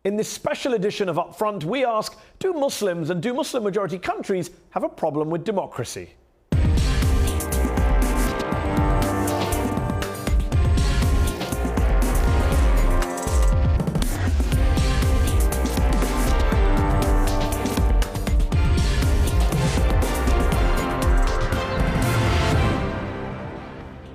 In this special edition of UpFront, we ask, do Muslims and do Muslim-majority countries have a problem with democracy?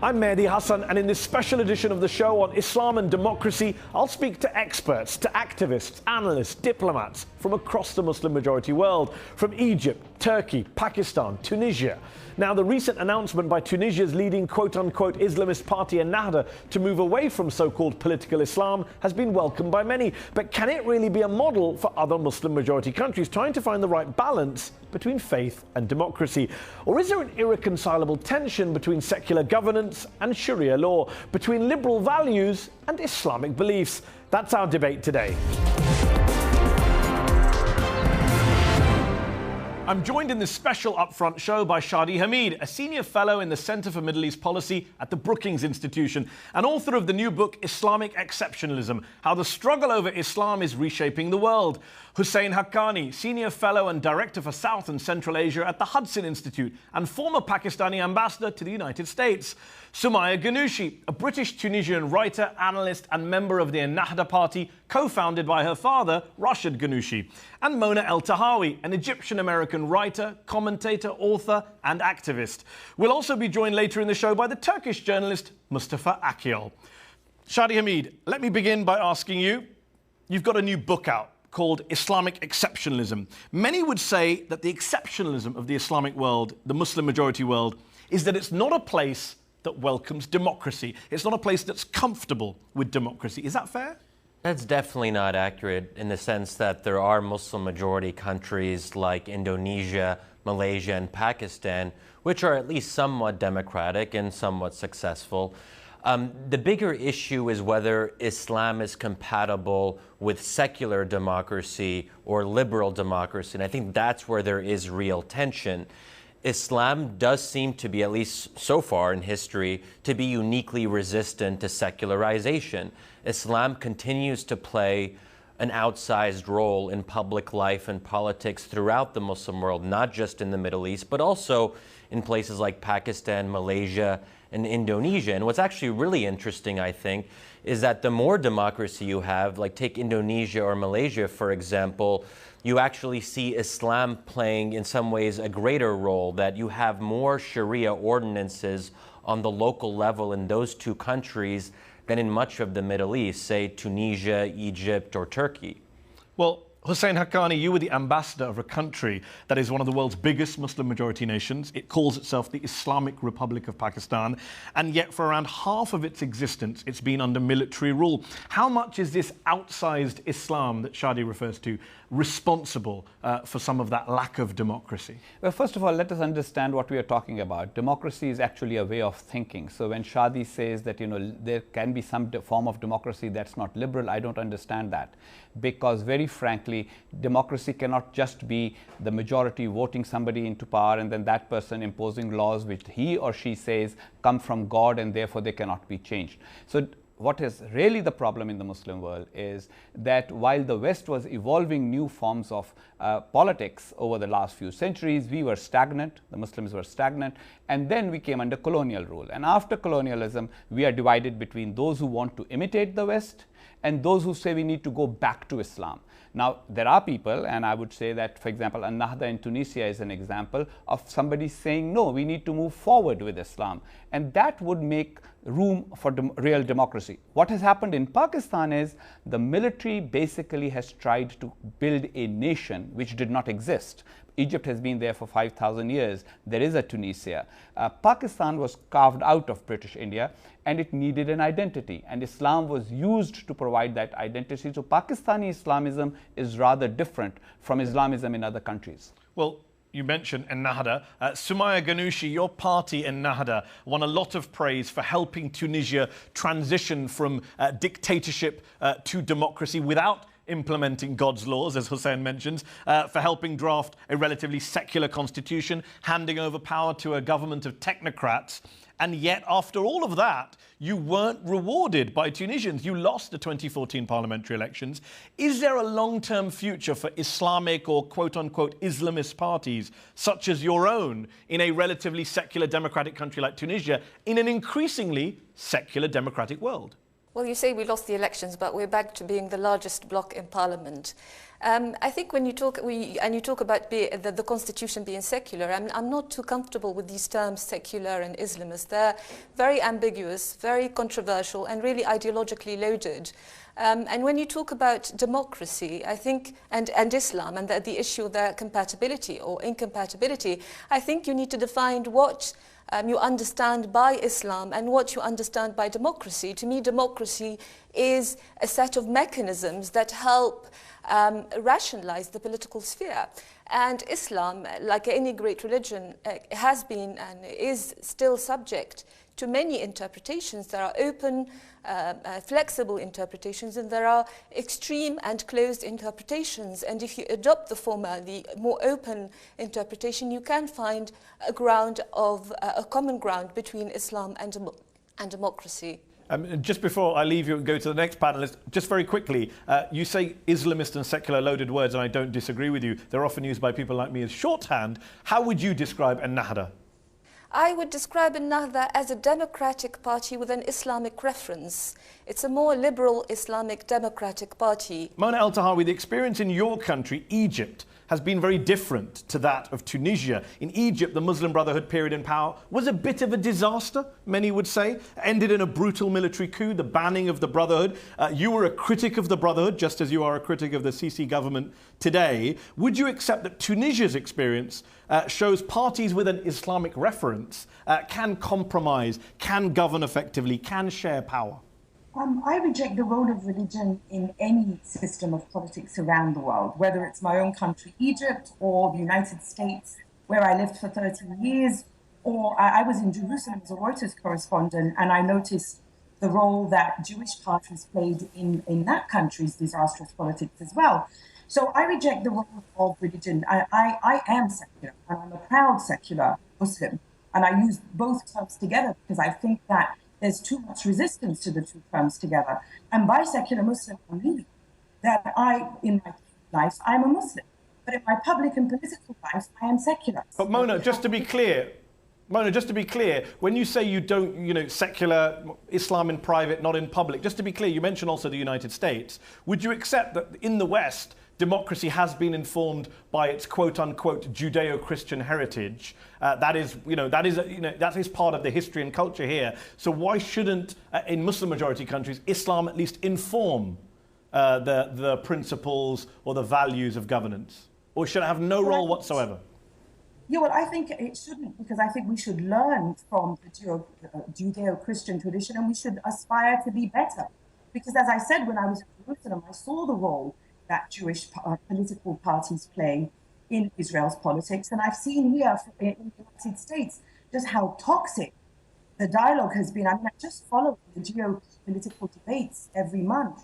I'm Mehdi Hassan, and in this special edition of the show on Islam and democracy, I'll speak to experts, to activists, analysts, diplomats from across the Muslim-majority world, from Egypt, Turkey, Pakistan, Tunisia. Now, the recent announcement by Tunisia's leading quote-unquote Islamist party Ennahda to move away from so-called political Islam has been welcomed by many. But can it really be a model for other Muslim-majority countries trying to find the right balance between faith and democracy? Or is there an irreconcilable tension between secular governance and Sharia law, between liberal values and Islamic beliefs? That's our debate today. I'm joined in this special UpFront show by Shadi Hamid, a senior fellow in the Center for Middle East Policy at the Brookings Institution, and author of the new book Islamic Exceptionalism: How the Struggle Over Islam is Reshaping the World. Hussein Haqqani, senior fellow and director for South and Central Asia at the Hudson Institute and former Pakistani ambassador to the United States. Sumaya Ghanouchi, a British-Tunisian writer, analyst and member of the Ennahda party, co-founded by her father, Rashid Ghanouchi. And Mona El-Tahawi, an Egyptian-American writer, commentator, author and activist. We'll also be joined later in the show by the Turkish journalist Mustafa Akyol. Shadi Hamid, let me begin by asking you, you've got a new book out called Islamic Exceptionalism. Many would say that the exceptionalism of the Islamic world, the Muslim-majority world, is that it's not a place that welcomes democracy. It's not a place that's comfortable with democracy. Is that fair? That's definitely not accurate in the sense that there are Muslim-majority countries like Indonesia, Malaysia, and Pakistan, which are at least somewhat democratic and somewhat successful. The bigger issue is whether Islam is compatible with secular democracy or liberal democracy, and I think that's where there is real tension. Islam does seem to be, at least so far in history, to be uniquely resistant to secularization. Islam continues to play an outsized role in public life and politics throughout the Muslim world, not just in the Middle East, but also in places like Pakistan, Malaysia, and Indonesia. And what's actually really interesting, I think, is that the more democracy you have, like take Indonesia or Malaysia, for example, you actually see Islam playing in some ways a greater role, that you have more Sharia ordinances on the local level in those two countries than in much of the Middle East, say Tunisia, Egypt, or Turkey. Well, Hussein Haqqani, you were the ambassador of a country that is one of the world's biggest Muslim-majority nations. It calls itself the Islamic Republic of Pakistan, and yet for around half of its existence, it's been under military rule. How much is this outsized Islam that Shadi refers to responsible for some of that lack of democracy? Well, first of all, let us understand what we are talking about. Democracy is actually a way of thinking. So when Shadi says that, there can be some form of democracy that's not liberal, I don't understand that. Because very frankly, democracy cannot just be the majority voting somebody into power and then that person imposing laws which he or she says come from God and therefore they cannot be changed. So what is really the problem in the Muslim world is that while the West was evolving new forms of politics over the last few centuries, we were stagnant, the Muslims were stagnant, and then we came under colonial rule. And after colonialism, we are divided between those who want to imitate the West and those who say we need to go back to Islam. Now, there are people, and I would say that, for example, Ennahda in Tunisia is an example of somebody saying, no, we need to move forward with Islam. And that would make room for real democracy. What has happened in Pakistan is the military basically has tried to build a nation which did not exist. Egypt has been there for 5,000 years. There is a Tunisia. Pakistan was carved out of British India and it needed an identity, and Islam was used to provide that identity. So Pakistani Islamism is rather different from Islamism in other countries. Well, you mentioned Ennahda. Sumaya Ghanouchi, your party Ennahda won a lot of praise for helping Tunisia transition from dictatorship to democracy without implementing God's laws, as Hussein mentions, for helping draft a relatively secular constitution, handing over power to a government of technocrats, And yet, after all of that, you weren't rewarded by Tunisians. You lost the 2014 parliamentary elections. Is there a long-term future for Islamic or quote-unquote Islamist parties, such as your own, in a relatively secular democratic country like Tunisia, in an increasingly secular democratic world? Well, you say we lost the elections, but we're back to being the largest bloc in parliament. I think when you talk, you talk about the constitution being secular, I'm not too comfortable with these terms, secular and Islamist. They're very ambiguous, very controversial, and really ideologically loaded. And when you talk about democracy, I think, and Islam, and the issue of their compatibility or incompatibility, I think you need to define what you understand by Islam and what you understand by democracy. To me, democracy is a set of mechanisms that help rationalize the political sphere. And Islam, like any great religion, has been and is still subject to many interpretations. There are open, flexible interpretations, and there are extreme and closed interpretations. And if you adopt the former, the more open interpretation, you can find a ground of a common ground between Islam and democracy. Just before I leave you and go to the next panelist, just very quickly, you say Islamist and secular loaded words, and I don't disagree with you. They're often used by people like me as shorthand. How would you describe Ennahda? I would describe Ennahda as a democratic party with an Islamic reference. It's a more liberal Islamic democratic party. Mona El-Tahawi, the experience in your country, Egypt, has been very different to that of Tunisia. In Egypt, the Muslim Brotherhood period in power was a bit of a disaster, many would say. Ended in a brutal military coup, the banning of the Brotherhood. You were a critic of the Brotherhood, just as you are a critic of the Sisi government today. Would you accept that Tunisia's experience shows parties with an Islamic reference can compromise, can govern effectively, can share power? I reject the role of religion in any system of politics around the world, whether it's my own country, Egypt, or the United States, where I lived for 13 years, or I was in Jerusalem as a Reuters correspondent, and I noticed the role that Jewish parties played in that country's disastrous politics as well. So I reject the role of religion. I am secular, and I'm a proud secular Muslim, and I use both terms together because I think that there's too much resistance to the two terms together. And by secular Muslim, I mean that in my life, I'm a Muslim. But in my public and political life, I am secular. But Mona, just to be clear, when you say you don't, secular Islam in private, not in public, just to be clear, you mentioned also the United States. Would you accept that in the West, democracy has been informed by its quote-unquote Judeo-Christian heritage? That is part of the history and culture here. So why shouldn't, in Muslim-majority countries, Islam at least inform the principles or the values of governance? Or should it have no role whatsoever? Yeah, well, I think it shouldn't, because I think we should learn from the Judeo-Christian tradition, and we should aspire to be better. Because as I said, when I was in Jerusalem, I saw the role that Jewish political parties play in Israel's politics. And I've seen here in the United States just how toxic the dialogue has been. I mean, I just follow the geopolitical debates every month.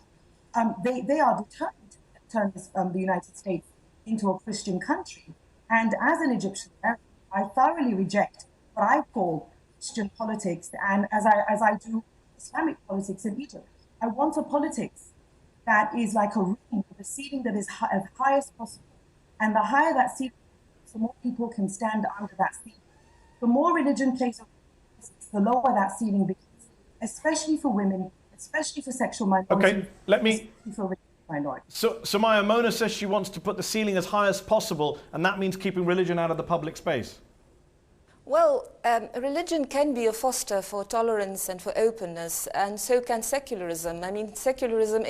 They are determined to turn the United States into a Christian country. And as an Egyptian American, I thoroughly reject what I call Christian politics, and as I do Islamic politics in Egypt. I want a politics that is like a room with a ceiling that is as high as possible. And the higher that ceiling, the more people can stand under that ceiling. The more religion plays a role, the lower that ceiling becomes, especially for women, especially for sexual minorities. Okay, let me... For minorities. So Mona says she wants to put the ceiling as high as possible, and that means keeping religion out of the public space. Well, religion can be a foster for tolerance and for openness, and so can secularism. I mean, secularism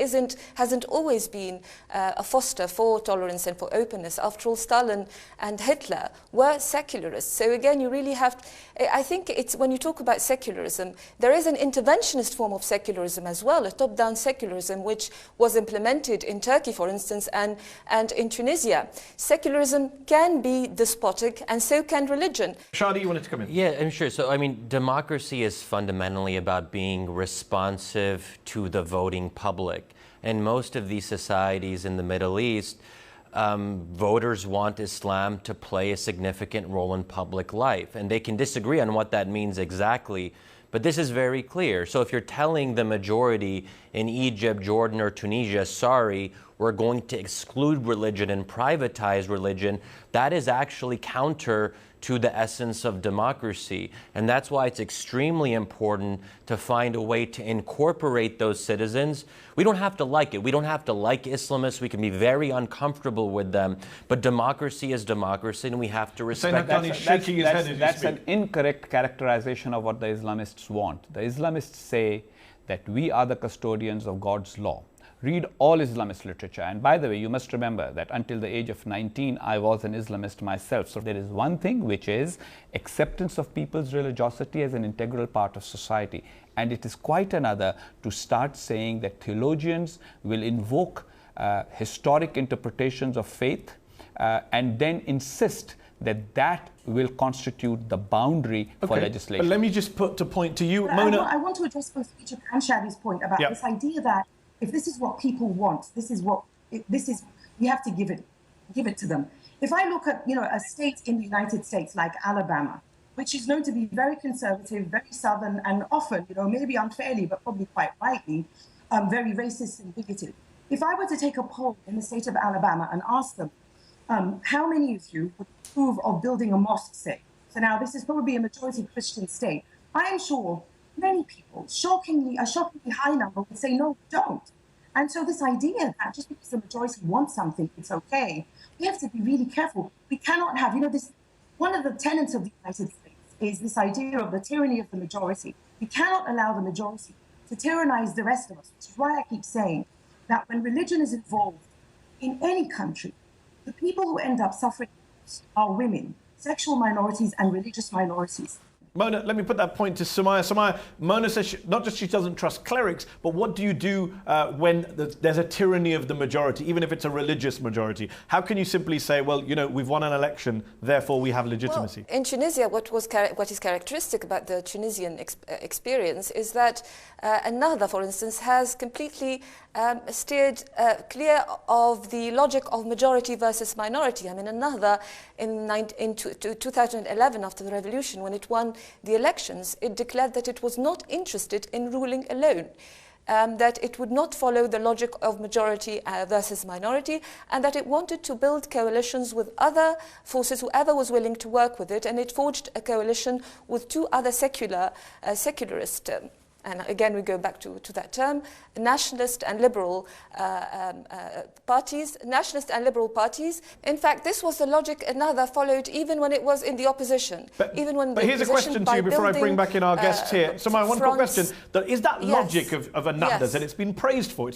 hasn't always been a foster for tolerance and for openness. After all, Stalin and Hitler were secularists. So again, you really have... I think it's when you talk about secularism, there is an interventionist form of secularism as well, a top-down secularism, which was implemented in Turkey, for instance, and in Tunisia. Secularism can be despotic, and so can religion. Shadi, you wanted to come in? Yeah, I'm sure. So, I mean, democracy is fundamentally about being responsive to the voting public. And most of these societies in the Middle East voters want Islam to play a significant role in public life. And they can disagree on what that means exactly, but this is very clear. So if you're telling the majority in Egypt, Jordan, or Tunisia, sorry, we're going to exclude religion and privatize religion, that is actually counter to the essence of democracy. And that's why it's extremely important to find a way to incorporate those citizens. We don't have to like it. We don't have to like Islamists. We can be very uncomfortable with them. But democracy is democracy, and we have to respect that. That's an incorrect characterization of what the Islamists want. The Islamists say that we are the custodians of God's law. Read all Islamist literature. And by the way, you must remember that until the age of 19, I was an Islamist myself. So there is one thing, which is acceptance of people's religiosity as an integral part of society. And it is quite another to start saying that theologians will invoke historic interpretations of faith and then insist that that will constitute the boundary for legislation. But let me just put to point to you, but Mona. I want to address both Egypt and Shadi's point about this idea that if this is what people want, we have to give it to them. If I look at, a state in the United States like Alabama, which is known to be very conservative, very southern, and often, maybe unfairly, but probably quite rightly, very racist and bigoted. If I were to take a poll in the state of Alabama and ask them, how many of you would approve of building a mosque, say? So now this is probably a majority Christian state. I am sure many people, a shockingly high number, would say, no, don't. And so this idea that just because the majority wants something, it's okay, we have to be really careful. We cannot have, one of the tenets of the United States is this idea of the tyranny of the majority. We cannot allow the majority to tyrannize the rest of us, which is why I keep saying that when religion is involved in any country, the people who end up suffering are women, sexual minorities, and religious minorities. Mona, let me put that point to Sumaya. Sumaya, Mona says not just she doesn't trust clerics, but what do you do when there's a tyranny of the majority, even if it's a religious majority? How can you simply say, well, we've won an election, therefore we have legitimacy? Well, in Tunisia, what is characteristic about the Tunisian experience is that Ennahda, for instance, has completely steered clear of the logic of majority versus minority. I mean, Ennahda in 2011, after the revolution, when it won the elections, it declared that it was not interested in ruling alone, that it would not follow the logic of majority versus minority, and that it wanted to build coalitions with other forces, whoever was willing to work with it, and it forged a coalition with two other secularist and again we go back to that term, nationalist and liberal parties. In fact, this was the logic Ennahda followed even when it was in the opposition. But here's a question to you before I bring back in our guests here. So my one quick question, is that logic of Ennahda's, and it's been praised for,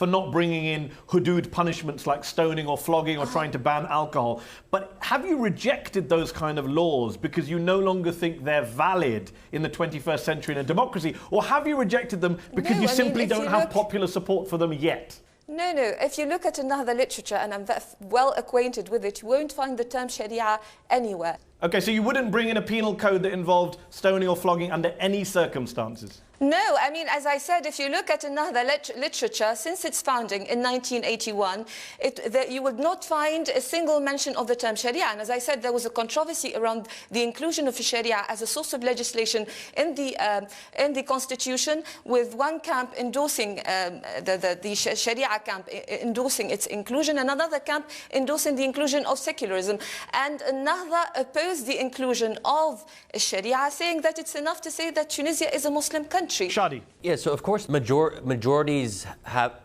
not bringing in hudud punishments like stoning or flogging or trying to ban alcohol. But have you rejected those kind of laws because you no longer think they're valid in the 21st century in a democracy? Or have you rejected them because you simply don't have popular support for them yet? No. If you look at Ennahda literature, and I'm well acquainted with it, you won't find the term Sharia anywhere. Okay, so you wouldn't bring in a penal code that involved stoning or flogging under any circumstances? No, I mean, as I said, if you look at Ennahda literature, since its founding in 1981, you would not find a single mention of the term Sharia. And as I said, there was a controversy around the inclusion of Sharia as a source of legislation in the Constitution, with one camp endorsing the Sharia camp endorsing its inclusion, and another camp endorsing the inclusion of secularism. And Ennahda opposed the inclusion of Sharia, saying that it's enough to say that Tunisia is a Muslim country. Shadi. Yeah, so of course majorities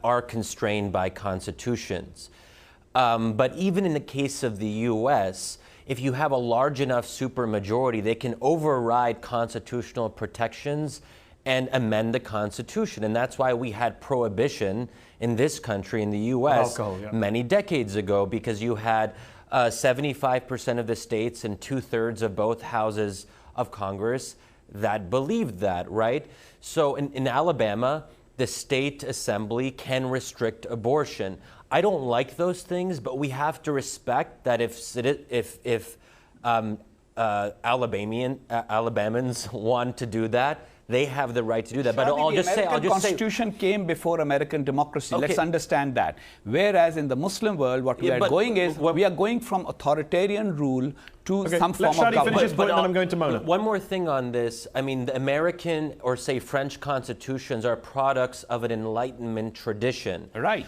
are constrained by constitutions. But even in the case of the US, if you have a large enough supermajority, they can override constitutional protections and amend the Constitution. And that's why we had prohibition in this country, in the US, many decades ago, because you had 75% of the states and 2/3 of both houses of Congress that believed that, right? So in Alabama, the state assembly can restrict abortion. I don't like those things, but we have to respect that if Alabamans want to do that, They have the right to do that. But I'll just say, the Constitution came before American democracy. Okay. Let's understand that. Whereas in the Muslim world, what we are going is, we are going from authoritarian rule to some form of government. Finish his point, and then I'm going to Mona. One more thing on this. I mean, the American or say French constitutions are products of an Enlightenment tradition. Right.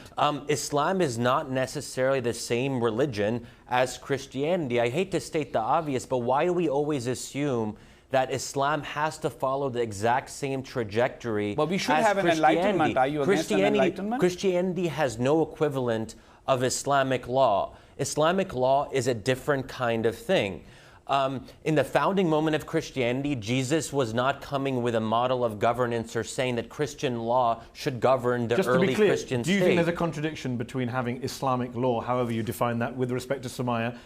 Islam is not necessarily the same religion as Christianity. I hate to state the obvious, but why do we always assume that Islam has to follow the exact same trajectory But we should as have an enlightenment. Are you against an enlightenment? Christianity has no equivalent of Islamic law. Islamic law is a different kind of thing. In the founding moment of Christianity, Jesus was not coming with a model of governance or saying that Christian law should govern the early Christian state. Do you think there's a contradiction between having Islamic law, however you define that, with respect to Sumaya,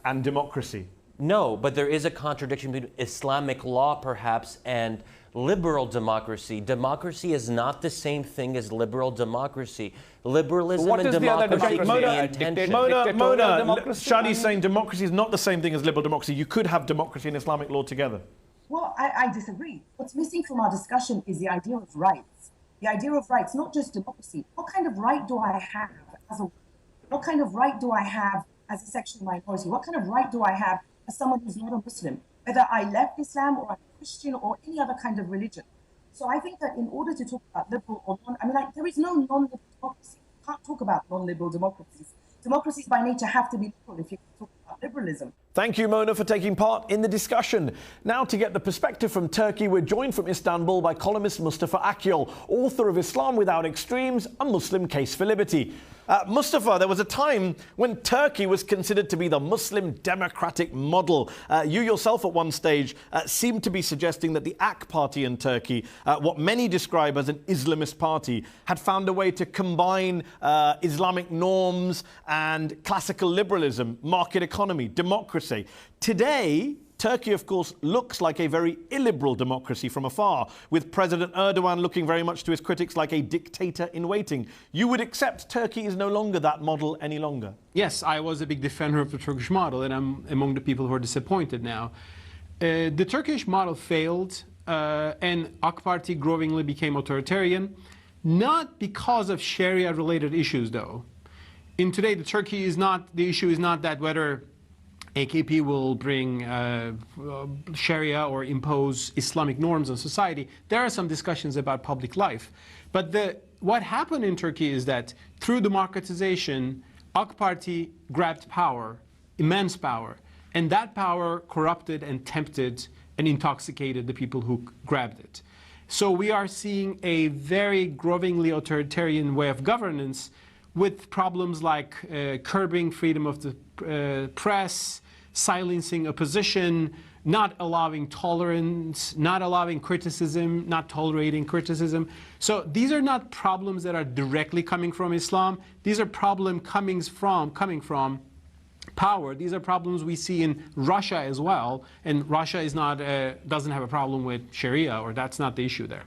and democracy? No, but there is a contradiction between Islamic law, perhaps, and liberal democracy. Democracy is not the same thing as liberal democracy. Liberalism and democracy can be intention. Mona, Shadi's saying democracy is not the same thing as liberal democracy. You could have democracy and Islamic law together. Well, I disagree. What's missing from our discussion is the idea of rights. The idea of rights, not just democracy. What kind of right do I have what kind of right do I have as a sexual minority? What kind of right do I have as someone who's not a Muslim, whether I left Islam or I'm a Christian or any other kind of religion? So I think that in order to talk about liberal or there is no non-liberal democracy. You can't talk about non-liberal democracies. Democracies by nature have to be liberal if you talk about liberalism. Thank you, Mona, for taking part in the discussion. Now, to get the perspective from Turkey, we're joined from Istanbul by columnist Mustafa Akyol, author of Islam Without Extremes, A Muslim Case for Liberty. Mustafa, there was a time when Turkey was considered to be the Muslim democratic model. You yourself at one stage seemed to be suggesting that the AK party in Turkey, what many describe as an Islamist party, had found a way to combine Islamic norms and classical liberalism, market economy, democracy. Today, Turkey, of course, looks like a very illiberal democracy from afar, with President Erdogan looking very much to his critics like a dictator in waiting. You would accept Turkey is no longer that model any longer? Yes, I was a big defender of the Turkish model, and I'm among the people who are disappointed now. The Turkish model failed, and AK Party growingly became authoritarian, not because of Sharia-related issues, though. In today, the issue is not that whether AKP will bring Sharia or impose Islamic norms on society. There are some discussions about public life. But what happened in Turkey is that through democratization, AK Party grabbed power, immense power, and that power corrupted and tempted and intoxicated the people who grabbed it. So we are seeing a very growingly authoritarian way of governance with problems like curbing freedom of the press, silencing opposition, not allowing tolerance, not allowing criticism, not tolerating criticism. So these are not problems that are directly coming from Islam. These are problems coming from power. These are problems we see in Russia as well. And Russia is not doesn't have a problem with Sharia, or that's not the issue there.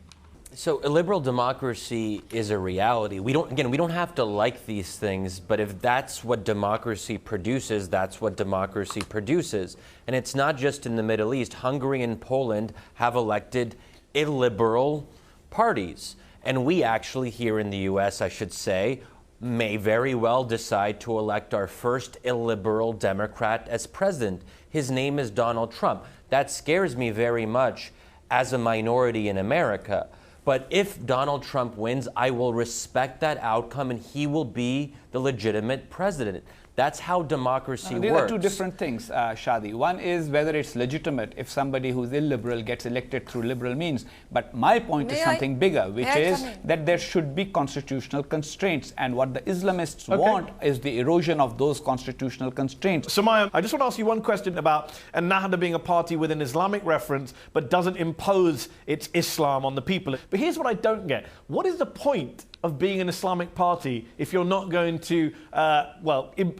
So illiberal democracy is a reality. We don't have to like these things, but if that's what democracy produces, that's what democracy produces. And it's not just in the Middle East. Hungary and Poland have elected illiberal parties. And we actually here in the US, I should say, may very well decide to elect our first illiberal Democrat as president. His name is Donald Trump. That scares me very much as a minority in America. But if Donald Trump wins, I will respect that outcome and he will be the legitimate president. That's how democracy works. These are two different things, Shadi. One is whether it's legitimate if somebody who's illiberal gets elected through liberal means. But my point is something bigger, which is that there should be constitutional constraints. And what the Islamists want is the erosion of those constitutional constraints. Sumaya, I just want to ask you one question about Ennahda being a party with an Islamic reference, but doesn't impose its Islam on the people. But here's what I don't get. What is the point of being an Islamic party if you're not going to,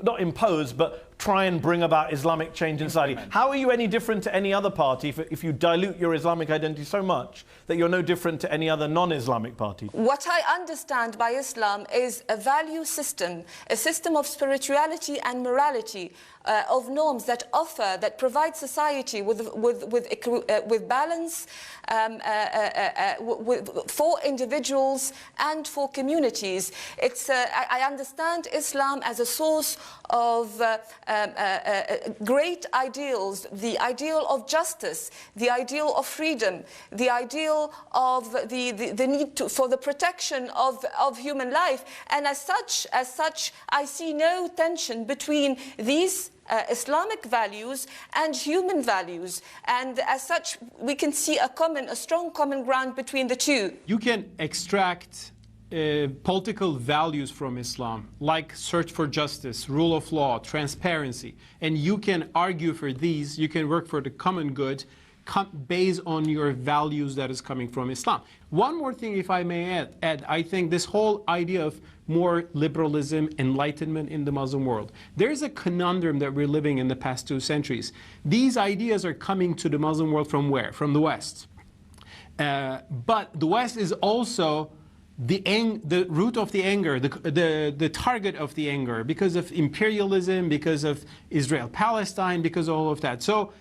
not impose, but try and bring about Islamic change in society? How are you any different to any other party if you dilute your Islamic identity so much that you're no different to any other non-Islamic party? What I understand by Islam is a value system, a system of spirituality and morality. of norms that provide society with balance for individuals and for communities. I understand Islam as a source of great ideals, the ideal of justice, the ideal of freedom, the ideal of the need for the protection of human life. And as such, I see no tension between these Islamic values and human values. And as such, we can see a strong common ground between the two. You can extract political values from Islam, like search for justice, rule of law, transparency, and you can argue for these. You can work for the common good based on your values that is coming from Islam. One more thing, if I may add, I think this whole idea of more liberalism, enlightenment in the Muslim world, there's a conundrum that we're living in the past 2 centuries. These ideas are coming to the Muslim world from where? From the West. But the West is also the root of the anger, the target of the anger, because of imperialism, because of Israel-Palestine, because of all of that. So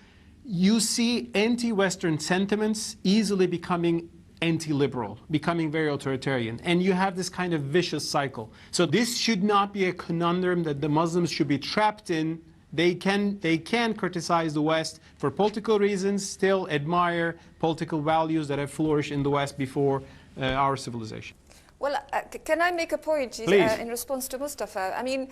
you see anti-Western sentiments easily becoming anti-liberal, becoming very authoritarian, and you have this kind of vicious cycle. So this should not be a conundrum that the Muslims should be trapped in. They can criticize the West for political reasons, still admire political values that have flourished in the West before our civilization. Well, can I make a point in response to Mustafa? I mean,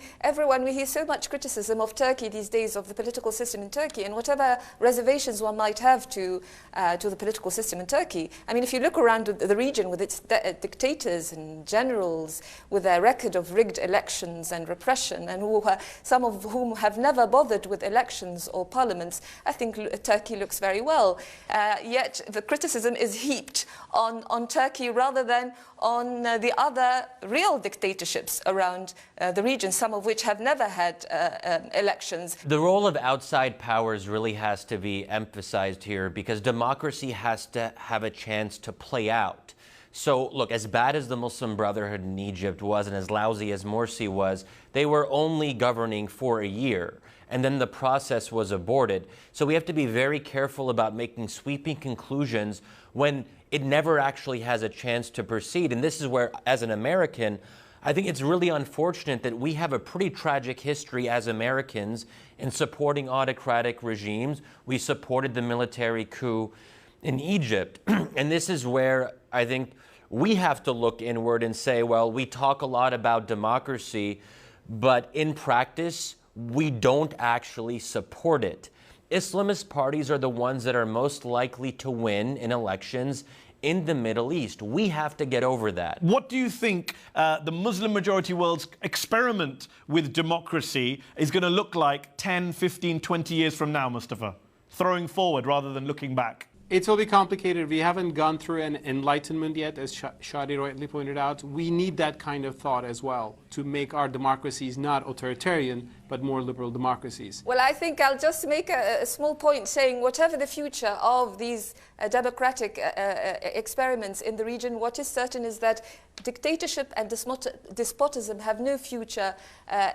we hear so much criticism of Turkey these days, of the political system in Turkey, and whatever reservations one might have to the political system in Turkey. I mean, if you look around the region with its dictators and generals, with their record of rigged elections and repression, and some of whom have never bothered with elections or parliaments, I think Turkey looks very well. Yet the criticism is heaped on Turkey rather than on the other real dictatorships around the region, some of which have never had elections. The role of outside powers really has to be emphasized here, because democracy has to have a chance to play out. So look, as bad as the Muslim Brotherhood in Egypt was and as lousy as Morsi was, they were only governing for a year, and then the process was aborted. So we have to be very careful about making sweeping conclusions when it never actually has a chance to proceed. And this is where, as an American, I think it's really unfortunate that we have a pretty tragic history as Americans in supporting autocratic regimes. We supported the military coup in Egypt. And this is where I think we have to look inward and say, well, we talk a lot about democracy, but in practice, we don't actually support it. Islamist parties are the ones that are most likely to win in elections in the Middle East. We have to get over that. What do you think the Muslim majority world's experiment with democracy is going to look like 10, 15, 20 years from now, Mustafa? Throwing forward rather than looking back. It will be complicated. We haven't gone through an enlightenment yet, as Shadi rightly pointed out. We need that kind of thought as well to make our democracies not authoritarian, but more liberal democracies. Well, I think I'll just make a small point saying whatever the future of these democratic experiments in the region, what is certain is that dictatorship and despotism have no future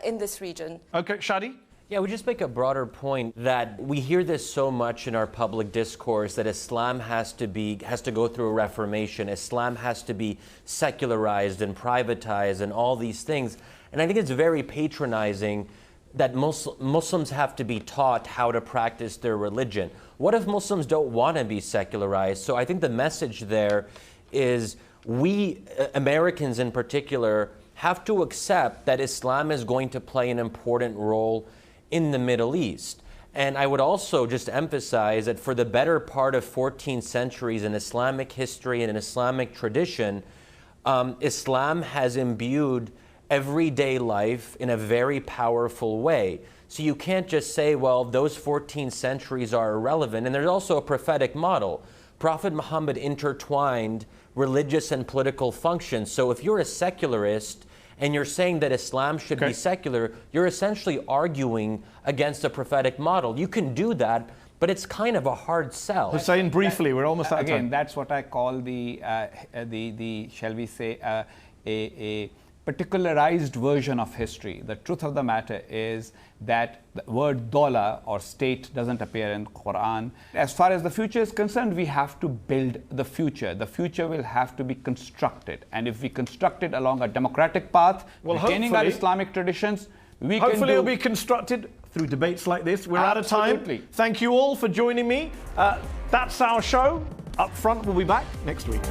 in this region. Okay, Shadi? Yeah, we just make a broader point that we hear this so much in our public discourse that Islam has to go through a reformation. Islam has to be secularized and privatized and all these things. And I think it's very patronizing that Muslims have to be taught how to practice their religion. What if Muslims don't want to be secularized? So I think the message there is we, Americans in particular, have to accept that Islam is going to play an important role in the Middle East. And I would also just emphasize that for the better part of 14 centuries in Islamic history and in Islamic tradition, Islam has imbued everyday life in a very powerful way. So you can't just say, well, those 14 centuries are irrelevant. And there's also a prophetic model. Prophet Muhammad intertwined religious and political functions. So if you're a secularist and you're saying that Islam should be secular, you're essentially arguing against a prophetic model. You can do that, but it's kind of a hard sell. Hussein, briefly, we're almost out of time. Again, that's what I call the shall we say, a particularized version of history. The truth of the matter is that the word dollar or state doesn't appear in the Quran. As far as the future is concerned, we have to build the future. The future will have to be constructed. And if we construct it along a democratic path, retaining our Islamic traditions, we can hopefully it'll be constructed through debates like this. We're out of time. Thank you all for joining me. That's our show. Up Front will be back next week.